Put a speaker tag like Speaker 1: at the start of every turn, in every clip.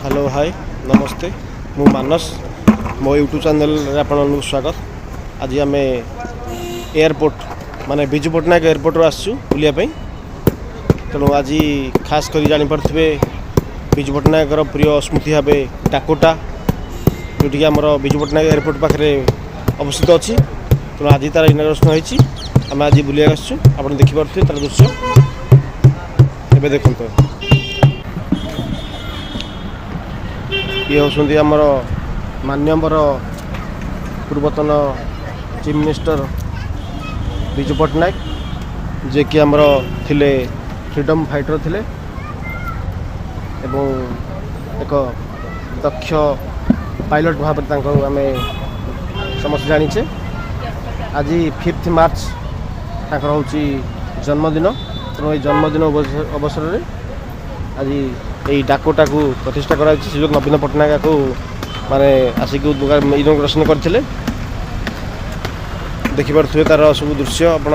Speaker 1: Hello hi नमस्ते मु मानस मो यूट्यूब चैनल रे आपन स्वागत। आज आम एयरपोर्ट माने बिजू पट्टनायक एयरपोर्ट आसचु बुलिया पई। तेणु आज खास कर जापे बिजू पट्टनायक प्रिय स्मृति भाव डाकोटा जोटि आमर बिजू पट्टनायक एयरपोर्ट पाखे अवस्थित अच्छी। तेणु आज तार इनाग्रेशन होती आम आज बुलिया आसचु आप देखिपे तार दृश्य एवं देखते। ये होती आमर मान्यवर पूर्वतन चीफ मिनिस्टर बिजू पट्टनायक जे कि आमर थिले फ्रीडम फाइटर थिले एवं एक दक्ष पायलट भाव आम समस्त जाचे। आज 5 मार्च ताकर होची जन्मदिन। तेणु ये जन्मदिन अवसर में आज यही डाकोटा को प्रतिष्ठा कराई श्रीजुक्त नवीन पट्टनायक को माने आसिक इनोग्रेशन करते देखिपे तार सब दृश्य आप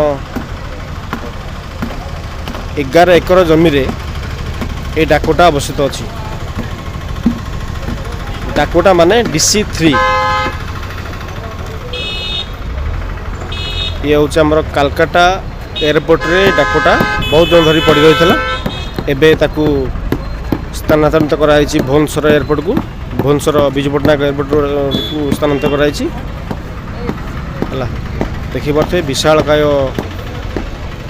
Speaker 1: 11 एकर जमी रे ये डाकोटा अवस्थित अच्छी। डाकोटा माने DC-3 ये हूँ आमर कालकाटा एयरपोर्ट रे डाकोटा बहुत दिन धरी पड़ रही है। एबे ताकू स्थानांतरित कराई भुवनेश्वर एयरपोर्ट को भुवनेश्वर बिजू पट्टनायक एयरपोर्ट को स्थानांतरित कराई है। देखिपे विशालकाय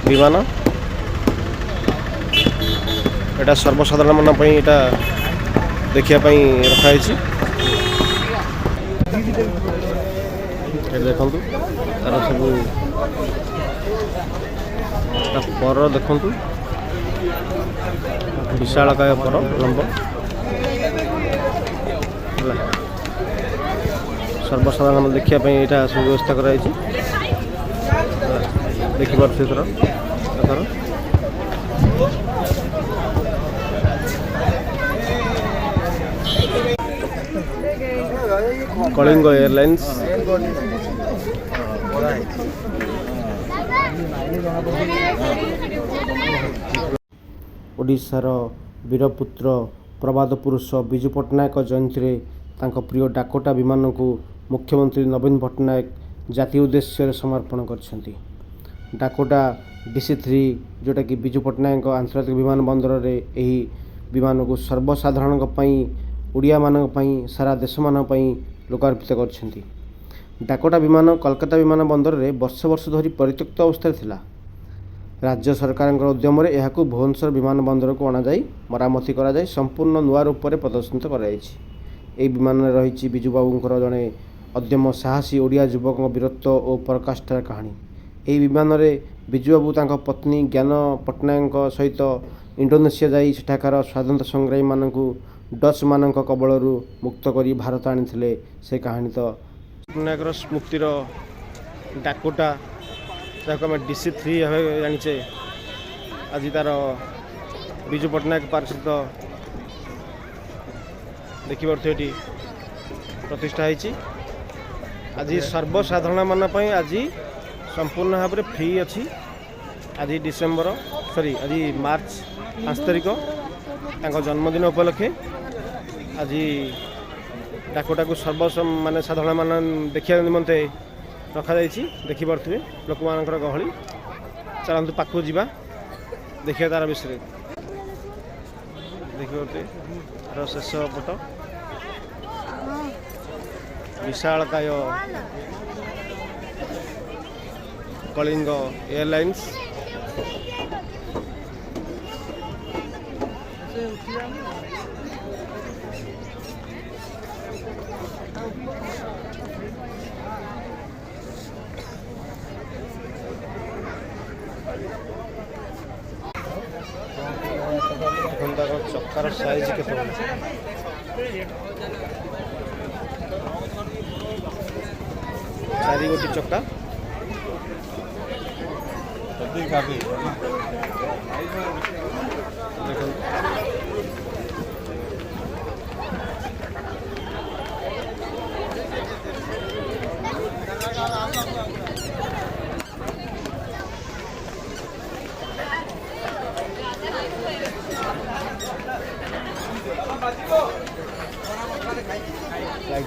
Speaker 1: विमान एटा सर्वसाधारण मन देखापी रखाई। देखु तार सब पर देखु विशालकाय पर लंब सर्वसाधारण देखापी यहाँ सब व्यवस्था कराई। देखिपे थर कलिंग एयरलाइंस ओडिशार वीरपुत्र प्रबाद पुरुष बिजू पट्टनायक जयंती रे तांको प्रिय डाकोटा विमान को मुख्यमंत्री नवीन पट्टनायक जातीय उद्देश्य समर्पण करछंती। डाकोटा DC-3 जोटा कि बिजू पट्टनायक आंतर्जातिक विमान बंदर रे एही विमान को सर्वसाधारण ओडिया मान सारा देश मान लोकार्पित करछंती। डाकोटा विमान कोलकाता विमान बंदर रे वर्ष वर्ष धरी परित्यक्त अवस्था थिला। राज्य सरकार उद्यम यह भुवनेश्वर विमान बंदर को अणाई मरामती कर संपूर्ण नुआ रूप से प्रदर्शित कर विमान रही बिजू बाबूर जड़े अद्यम साहसी ओडिया युवक वीरत्व और पराकाष्ठार कहानी। यही विमान में बिजू बाबू तांको पत्नी ज्ञान पट्टनायक सहित इंडोनेशिया जाई सेठाकार स्वाधीनता संग्रामी मानक डच मान कबल मुक्त कर भारत आनी से कहानी। तो पट्टनायक स्मृतिर डाकोटा जहाँ आम DC-3 जाचे आज तार बिजू पट्टनायक पार्क सहित देखिपे प्रतिष्ठा होती। आज सर्वसाधारण मान आज संपूर्ण भाव में फ्री अच्छी। आज आज मार्च 5 तारिख जन्मदिन उपलक्षे आज डाकोटा को माने साधारण मान देखा निमंते रखा देखिपे लोक मान गहली। चलतु पाखु जा देखिए तार विषय देखिए तार शेष पट विशालकाय कलिंग एयरलाइंस चक्कर साइज के 4 गोटी चक्का
Speaker 2: What